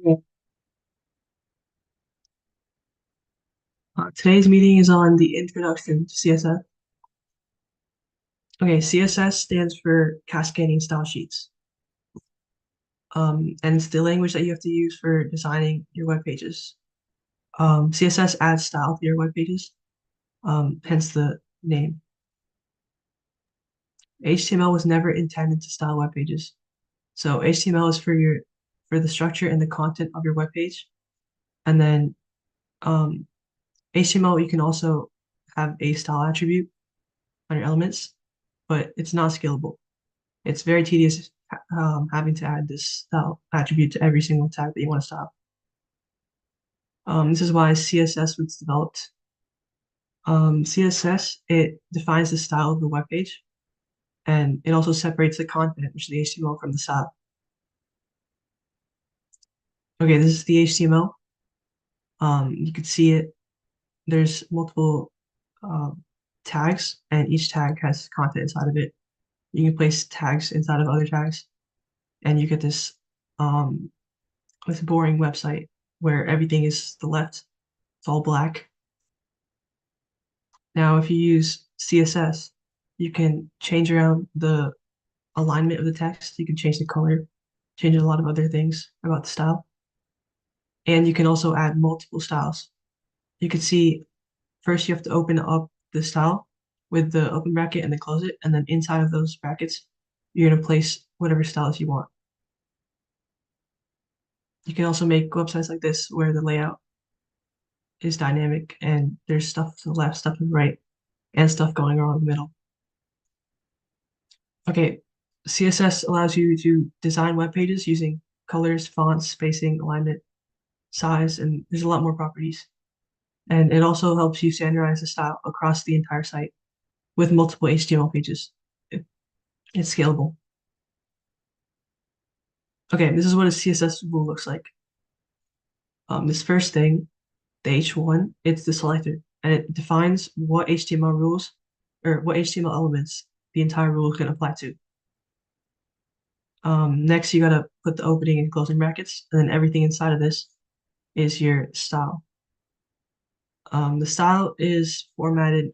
Yeah. Today's meeting is on the introduction to CSS. Okay, CSS stands for Cascading Style Sheets. And it's the language that you have to use for designing your web pages. CSS adds style to your web pages, hence the name. HTML was never intended to style web pages. So HTML is for the structure and the content of your web page. And then um, HTML, you can also have a style attribute on your elements, but it's not scalable. It's very tedious having to add this style attribute to every single tag that you want to style. This is why CSS was developed. CSS, it defines the style of the web page, and it also separates the content, which is the HTML, from the style. Okay, this is the HTML. You can see it. There's multiple tags, and each tag has content inside of it. You can place tags inside of other tags, and you get um, this boring website where everything is to the left. It's all black. Now, if you use CSS, you can change around the alignment of the text. You can change the color, change a lot of other things about the style. And you can also add multiple styles. You can see first you have to open up the style with the open bracket and then close it. And then inside of those brackets, you're going to place whatever styles you want. You can also make websites like this where the layout is dynamic and there's stuff to the left, stuff to the right, and stuff going on in the middle. Okay, CSS allows you to design web pages using colors, fonts, spacing, alignment, size, and there's a lot more properties. And it also helps you standardize the style across the entire site with multiple HTML pages. It's scalable. Okay, this is what a CSS rule looks like. This first thing, the H1, it's the selector, and it defines what HTML rules or what HTML elements the entire rule can apply to. Next, you gotta put the opening and closing brackets, and then everything inside of this is your style. The style is formatted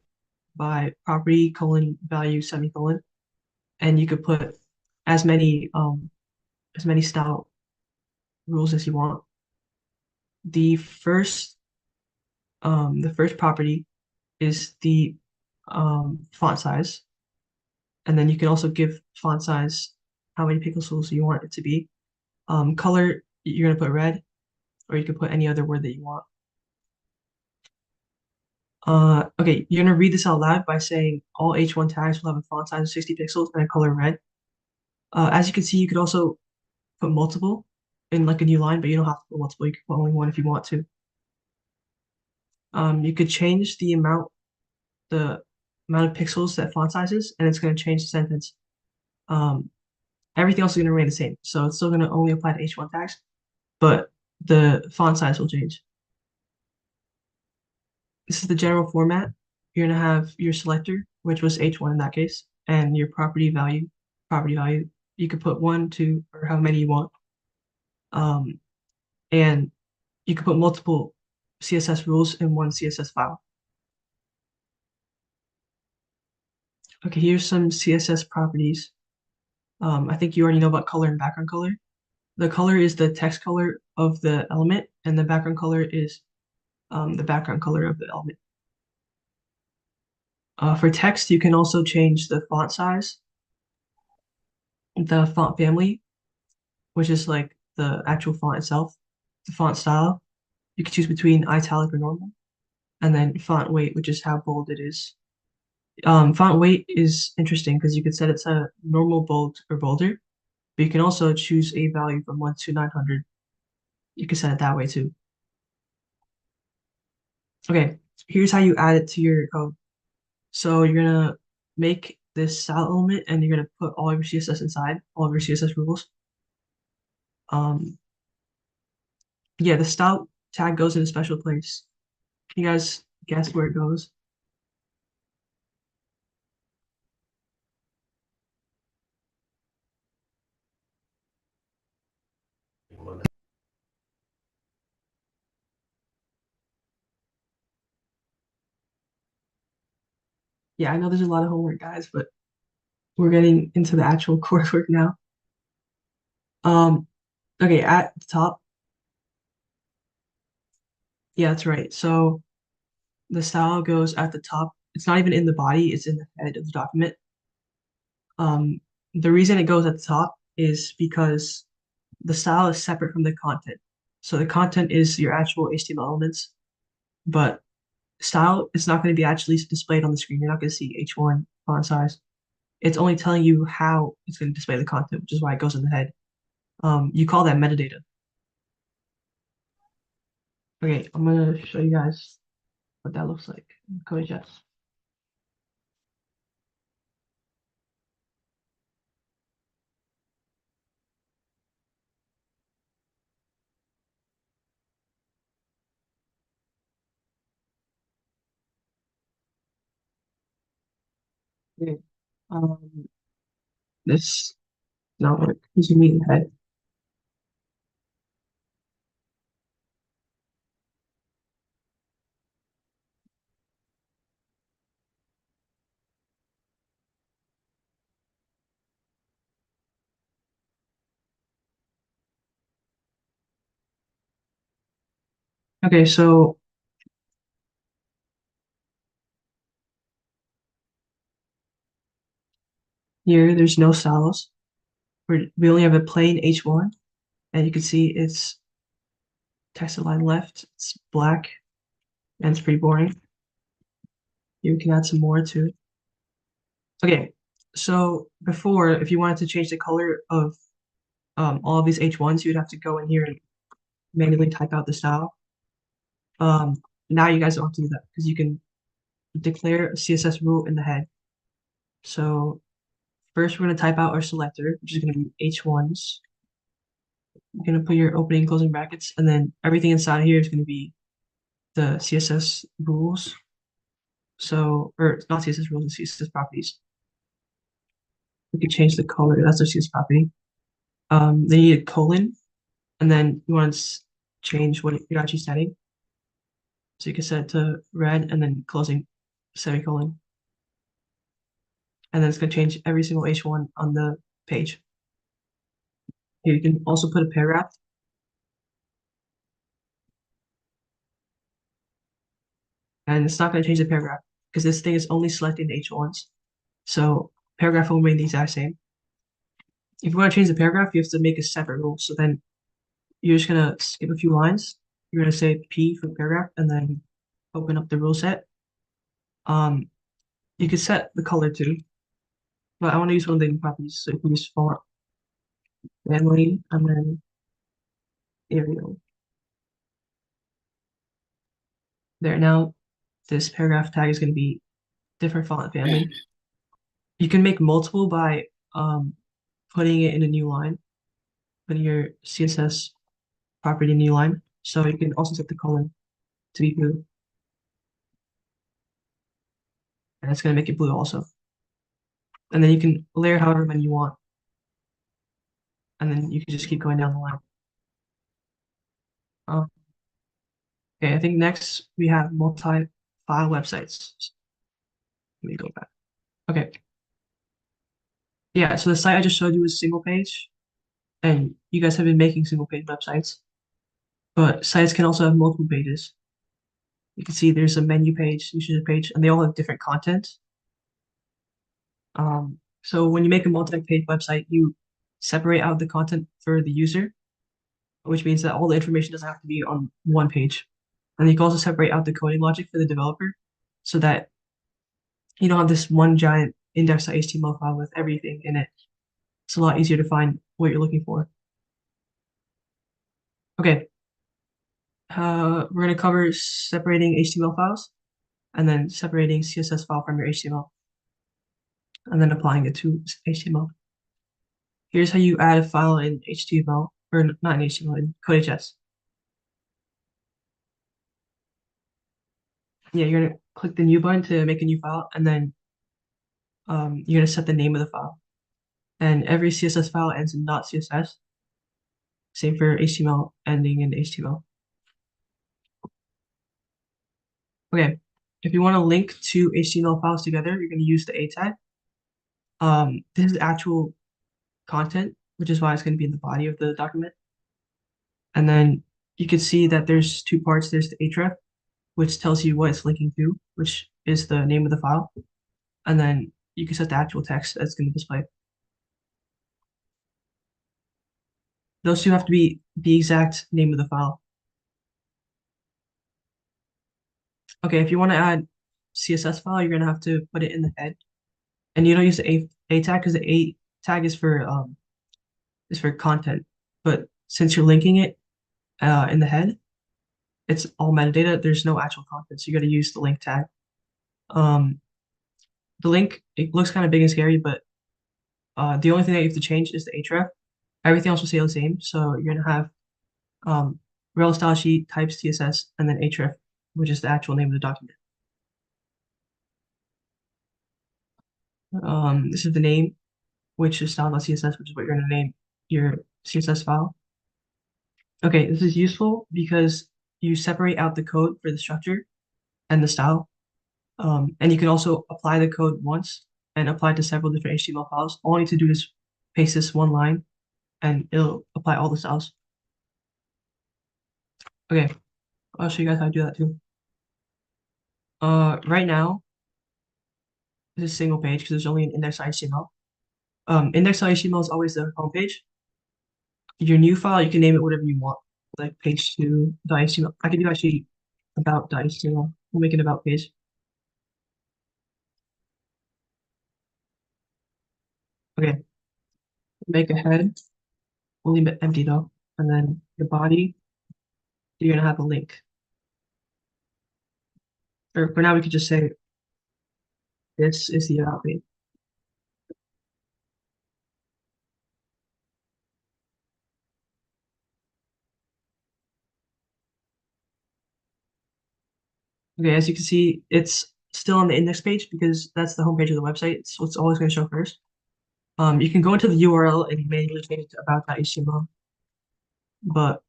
by property colon value semicolon, and you could put as many um, as many style rules as you want. The first the first property is the font size, and then you can also give font size how many pixels you want it to be. Color, you're gonna put red, or you can put any other word that you want. Okay, you're gonna read this out loud by saying all H1 tags will have a font size of 60 pixels and a color red. As you can see, you could also put multiple in like a new line, but you don't have to put multiple. You can put only one if you want to. You could change the amount of pixels that font size is, and it's going to change the sentence. Um, Everything else is going to remain the same, so it's still going to only apply to H1 tags, but the font size will change. This is the general format. You're going to have your selector, which was H1 in that case, and your property value. Property value, you could put one, two, or how many you want. And you could put multiple CSS rules in one CSS file. Okay, here's some CSS properties. I think you already know about color and background color. The color is the text color of the element, and the background color is the background color of the element. For text, you can also change the font size, the font family, which is like the actual font itself, the font style. You can choose between italic or normal, and then font weight, which is how bold it is. Font weight is interesting because you could set it to normal, bold, or bolder, but you can also choose a value from 1 to 900. You can set it that way too. Okay, here's how you add it to your code. So you're gonna make this style element and you're gonna put all of your CSS inside, all of your CSS rules. Um, yeah, the style tag goes in a special place. Can you guys guess where it goes? Yeah, I know there's a lot of homework, guys, but we're getting into the actual coursework now. Um, okay, at the top, yeah, that's right. So the style goes at the top. It's not even in the body, it's in the head of the document. Um, the reason it goes at the top is because the style is separate from the content. So the content is your actual HTML elements, but style is not going to be actually displayed on the screen. You're not going to see H1 font size. It's only telling you how it's going to display the content, which is why it goes in the head. You call that metadata. Okay, I'm gonna show you guys what that looks like in Code.js. Okay. Um, this not work. This is me in the head. Okay, so here there's no styles. We only have a plain H1, and you can see it's text align left. It's black, and it's pretty boring. You can add some more to it. Okay, so before, if you wanted to change the color of all of these H1s, you'd have to go in here and manually type out the style. Um, Now you guys don't have to do that because you can declare a CSS rule in the head. So first we're going to type out our selector, which is going to be H1s. You're going to put your opening and closing brackets, and then everything inside here is going to be the CSS rules. So, or not CSS rules, the CSS properties. We can change the color. That's our CSS property. Then you need a colon, and then you want to change what you're actually setting. So you can set it to red and then closing semicolon. And then it's going to change every single H1 on the page. Here you can also put a paragraph, and it's not going to change the paragraph because this thing is only selecting the H1s. So paragraph will remain the exact same. If you want to change the paragraph, you have to make a separate rule. So then you're just gonna skip a few lines. You're gonna say P for paragraph and then open up the rule set. Um, you can set the color too, but I want to use one of the properties. So you can use font, family, and then Arial. There now, this paragraph tag is gonna be different font family. You can make multiple by putting it in a new line, putting your CSS property in a new line. So you can also set the color to be blue, and it's gonna make it blue also. And then you can layer however many you want, and then you can just keep going down the line. Um, okay, I think next we have multi-file websites. Let me go back. Okay, yeah, so the site I just showed you was single page, and you guys have been making single page websites, but sites can also have multiple pages. You can see there's a menu page, usage page, and they all have different content. So when you make a multi-page website, you separate out the content for the user, which means that all the information doesn't have to be on one page. And you can also separate out the coding logic for the developer so that you don't have this one giant index.html file with everything in it. It's a lot easier to find what you're looking for. Okay, we're going to cover separating HTML files and then separating CSS file from your HTML and then applying it to HTML. Here's how you add a file in HTML, or not in HTML, in Code.js. Yeah, you're gonna click the new button to make a new file, and then you're gonna set the name of the file. And every CSS file ends in .css. Same for HTML ending in HTML. Okay, if you want to link two HTML files together, you're going to use the A tag. This is actual content, which is why it's going to be in the body of the document. And then you can see that there's two parts. There's the href, which tells you what it's linking to, which is the name of the file. And then you can set the actual text that's going to display. Those two have to be the exact name of the file. Okay, if you want to add CSS file, you're gonna have to put it in the head, and you don't use the A tag because the A tag is for content. But since you're linking it in the head, it's all metadata. There's no actual content, so you got to use the link tag. Um, the link, it looks kind of big and scary, but the only thing that you have to change is the href. Everything else will stay the same. So you're gonna have rel style sheet types CSS and then href, which is the actual name of the document. This is the name, which is style.css, which is what you're gonna name your CSS file. Okay, this is useful because you separate out the code for the structure and the style. And you can also apply the code once and apply it to several different HTML files. All you need to do is paste this one line and it'll apply all the styles. Okay, I'll show you guys how to do that too. Right now, this is a single page because there's only an index.html. Index.html is always the home page. Your new file, you can name it whatever you want, like page2.html. I can do actually about.html. We'll make an about page. Okay, make a head. We'll leave it empty though. And then your body, you're gonna have a link. Or for now, we could just say this is the about page. Okay, as you can see, it's still on the index page because that's the home page of the website. So it's always going to show first. You can go into the URL and manually change it to about.html, but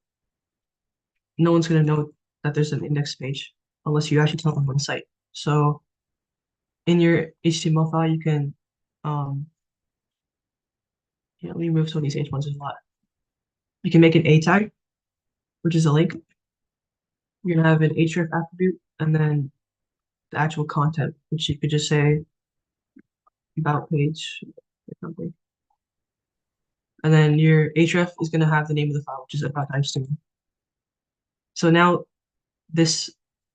no one's going to know that there's an index page unless you actually tell them on the site. So in your HTML file, you can, let me remove some of these H1s, there's a lot. You can make an A tag, which is a link. You're gonna have an href attribute and then the actual content, which you could just say about page or something. And then your href is gonna have the name of the file, which is about.html. So now this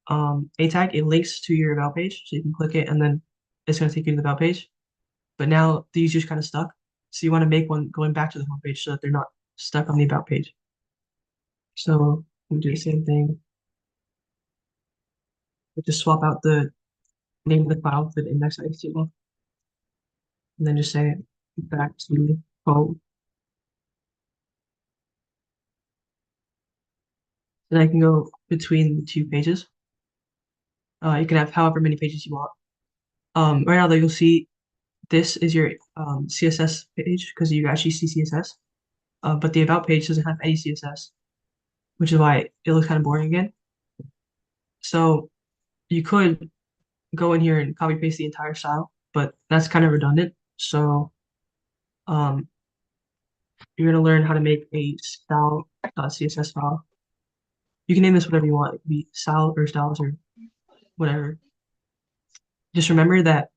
A tag, it links to your about page, so you can click it and then it's gonna take you to the about page. But now the user's kind of stuck. So you want to make one going back to the home page so that they're not stuck on the about page. So we do the same thing. We just swap out the name of the file for the index.html and then just say back to home. Then I can go between the two pages. You can have however many pages you want. Right now, though, you'll see this is your CSS page because you actually see CSS. But the about page doesn't have any CSS, which is why it looks kind of boring again. So you could go in here and copy paste the entire style, but that's kind of redundant. So um, you're gonna learn how to make a style.css file. You can name this whatever you want. It could be style or styles or whatever. Just remember that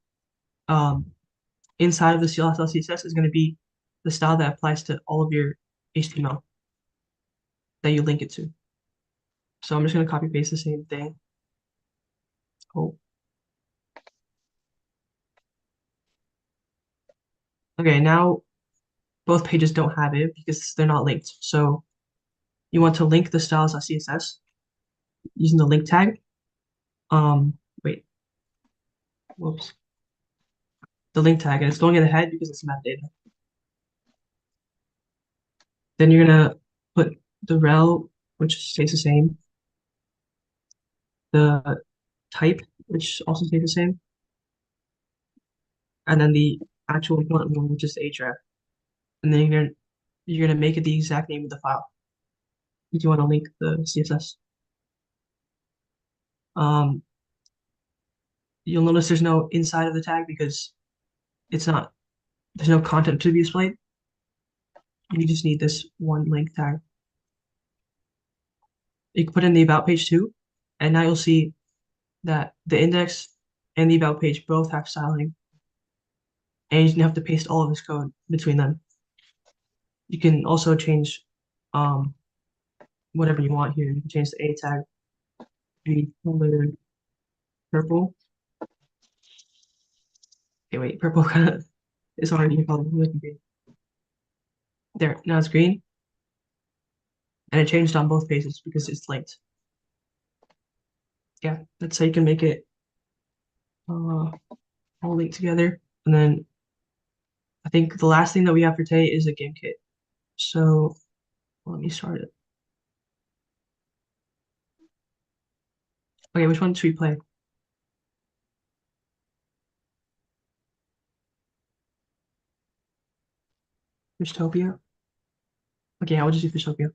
inside of the style.css is going to be the style that applies to all of your HTML that you link it to. So I'm just going to copy paste the same thing. Oh. Okay, now both pages don't have it because they're not linked. So you want to link the styles.css using the link tag. Wait, whoops. The link tag, and it's going in the head because it's metadata. Then you're gonna put the rel, which stays the same, the type, which also stays the same, and then the actual important one, which is the href. And then you're gonna make it the exact name of the file if you want to link the CSS. you'll notice there's no inside of the tag because it's not, there's no content to be displayed. You just need this one link tag. You can put in the about page too, and now you'll see that the index and the about page both have styling, and you don't have to paste all of this code between them. You can also change um, whatever you want here. You can change the A tag to be colored purple. Okay, wait, purple kind of is already a color. Make it green. There, now it's green, and it changed on both pages because it's linked. Yeah, that's how you can make it all linked together. And then I think the last thing that we have for today is a game kit. So let me start it. Okay, which one should we play? Fishtopia? Okay, I will just do Fishtopia.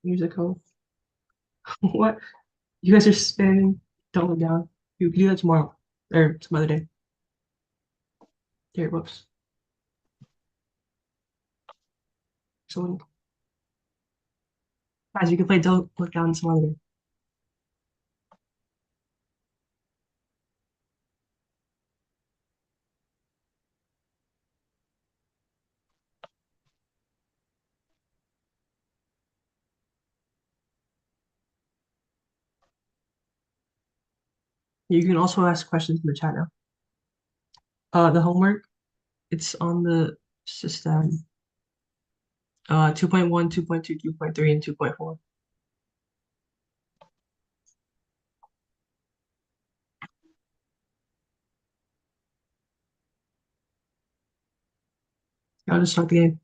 Musical. What? You guys are spamming. Don't look down. You can do that tomorrow or some other day. Here, whoops. So guys, you can play Don't Look Down some other day. You can also ask questions in the chat now. The homework, it's on the system 2.1, 2.2, 2.3, and 2.4. I'll just start the game.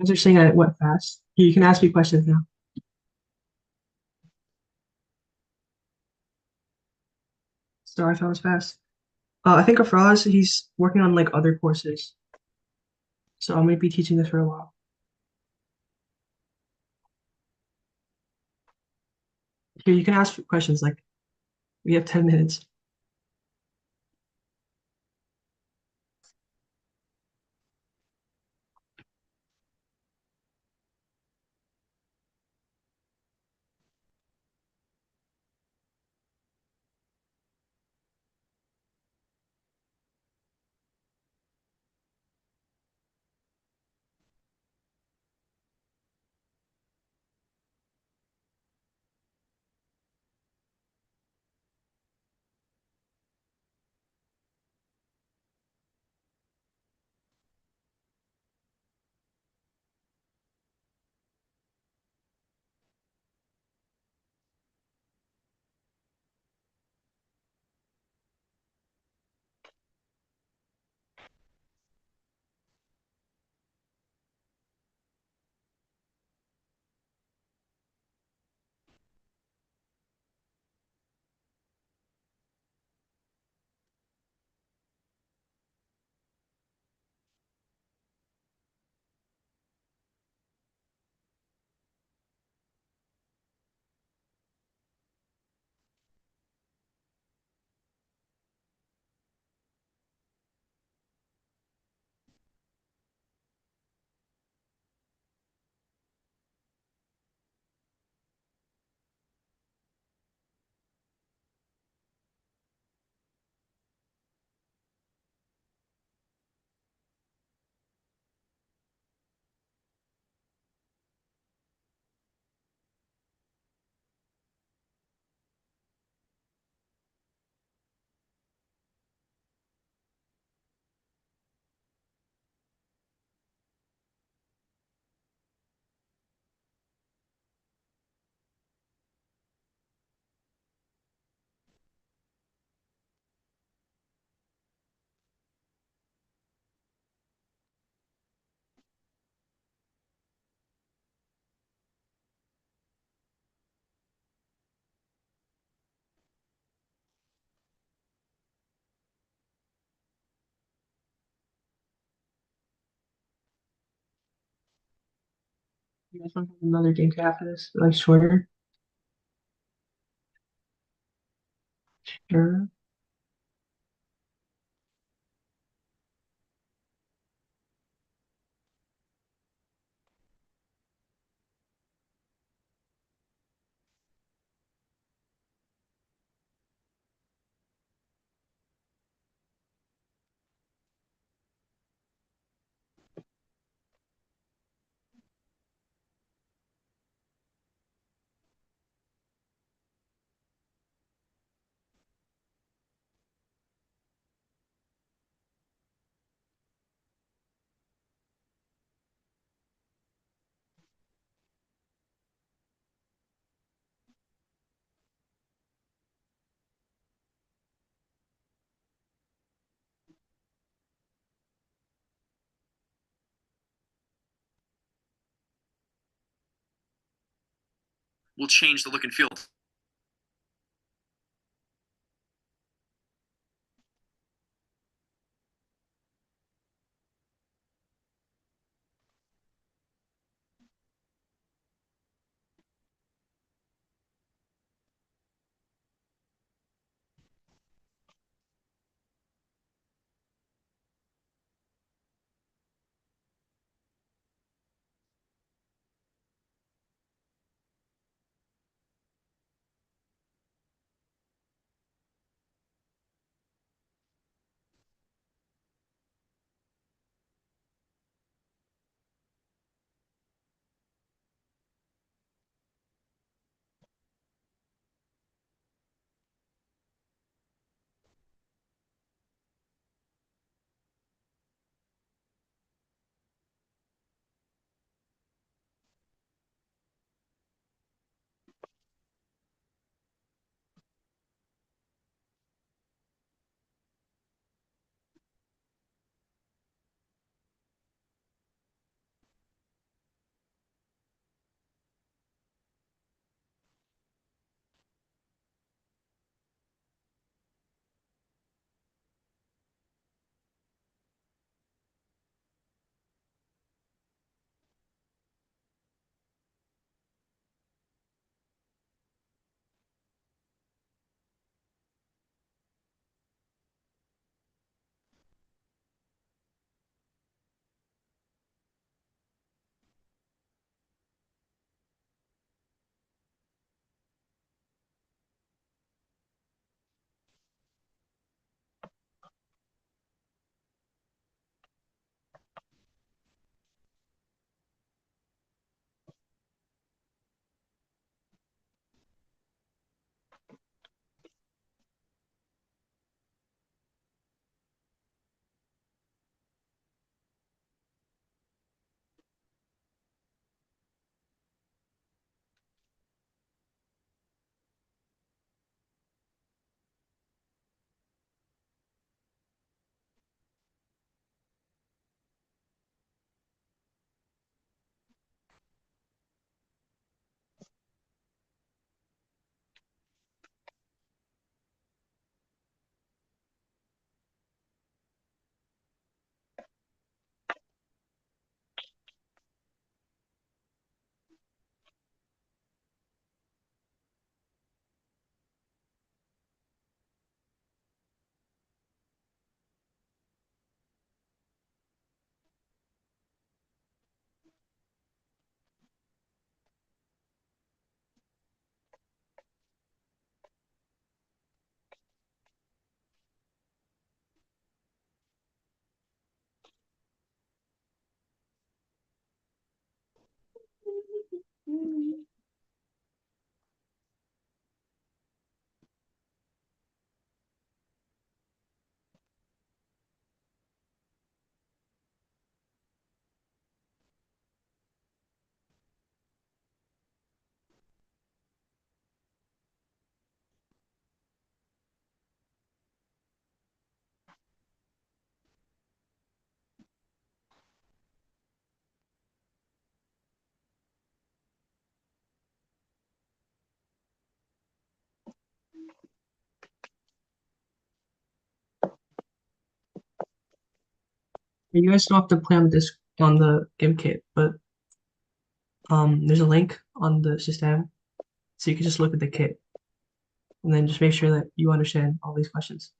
As you're saying I went fast. You can ask me questions now. Sorry if I was fast. I think Afraz, he's working on like other courses. So I'm gonna be teaching this for a while. Here, you can ask questions like we have 10 minutes. You guys want to have another game after this? Like shorter? Sure. Will change the look and feel. You guys don't have to play on this on the game kit, but There's a link on the system, so you can just look at the kit and then just make sure that you understand all these questions.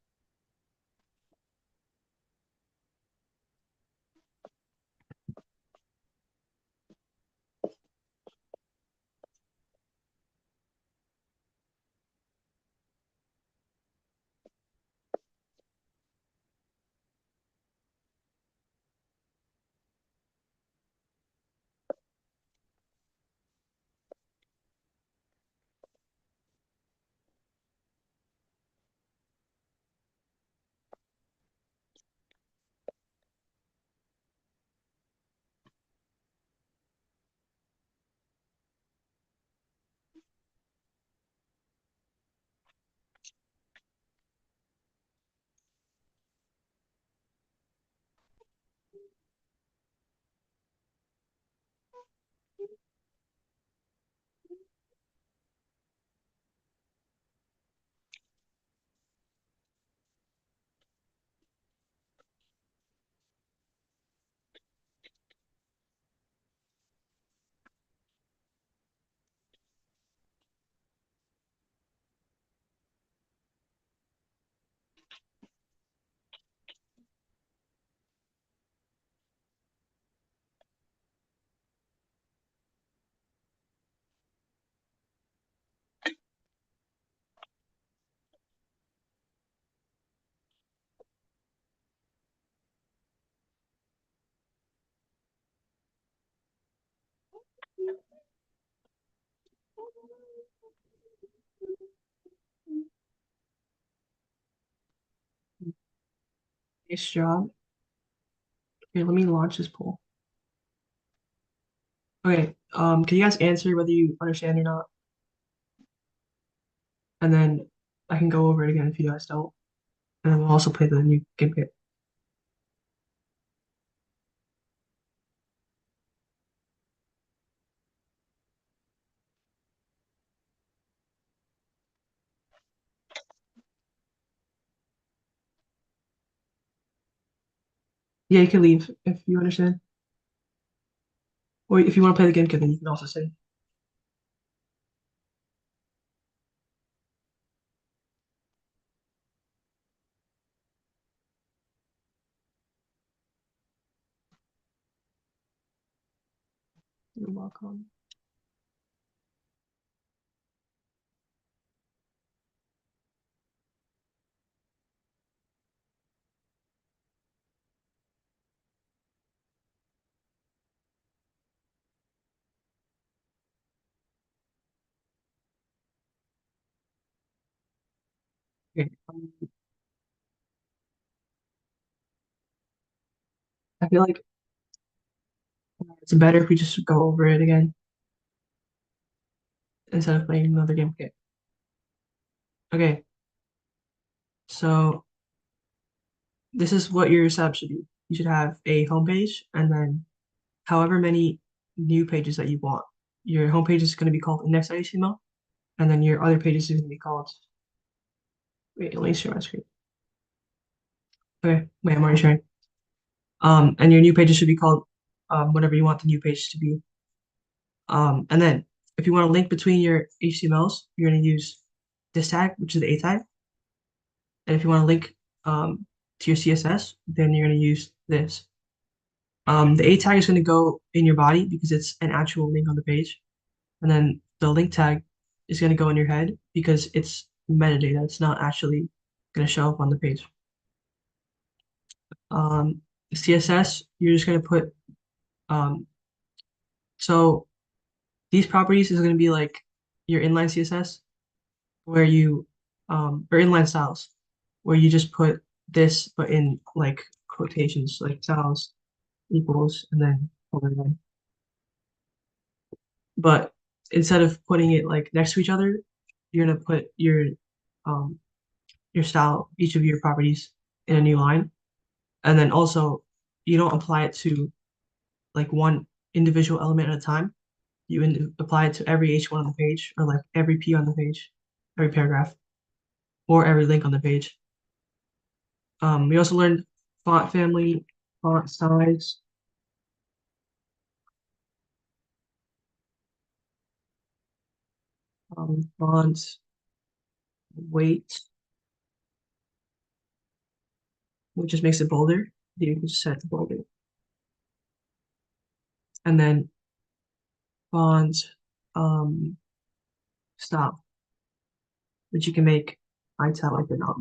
Nice job. Here, let me launch this poll. Okay, can you guys answer whether you understand or not? And then I can go over it again if you guys don't. And then we'll also play the new game kit. Yeah, you can leave if you understand. Or if you want to play the game kit, then you can also say. You're welcome. Okay. I feel like it's better if we just go over it again instead of playing another game kit. Okay, so this is what your setup should be. You should have a homepage and then however many new pages that you want. Your homepage is going to be called index.html, and then your other pages is going to be called. Wait, let me share my screen. Okay, wait, I'm already sharing. And your new pages should be called whatever you want the new page to be. And then if you want to link between your HTMLs, you're going to use this tag, which is the A tag. And if you want to link to your CSS, then you're going to use this. The A tag is going to go in your body because it's an actual link on the page. And then the link tag is going to go in your head because it's metadata. It's not actually going to show up on the page. CSS, you're just going to put, um, so these properties is going to be like your inline CSS where you, or inline styles, where you just put this, but in like quotations, like styles equals, and then color line. But instead of putting it like next to each other, you're gonna put um your style, each of your properties in a new line. And then also you don't apply it to like one individual element at a time. You apply it to every H1 on the page or like every P on the page, every paragraph, or every link on the page. We also learned font family, font size. font weight, which just makes it bolder. You can just set it to bolder. And then font style, which you can make italic or not.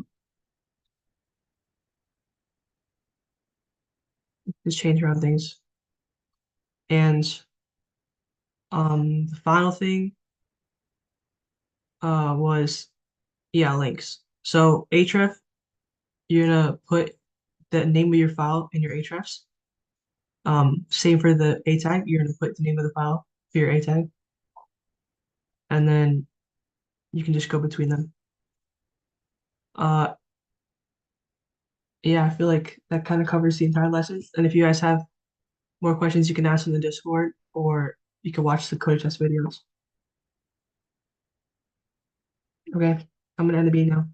Just change around things. And the final thing was yeah, links. So href, you're gonna put the name of your file in your hrefs. Same for the a tag, you're gonna put the name of the file for your a tag, and then you can just go between them. Uh, yeah, I feel like that kind of covers the entire lesson. And if you guys have more questions, you can ask in the Discord, or you can watch the code test videos. Okay, I'm gonna end the meeting now.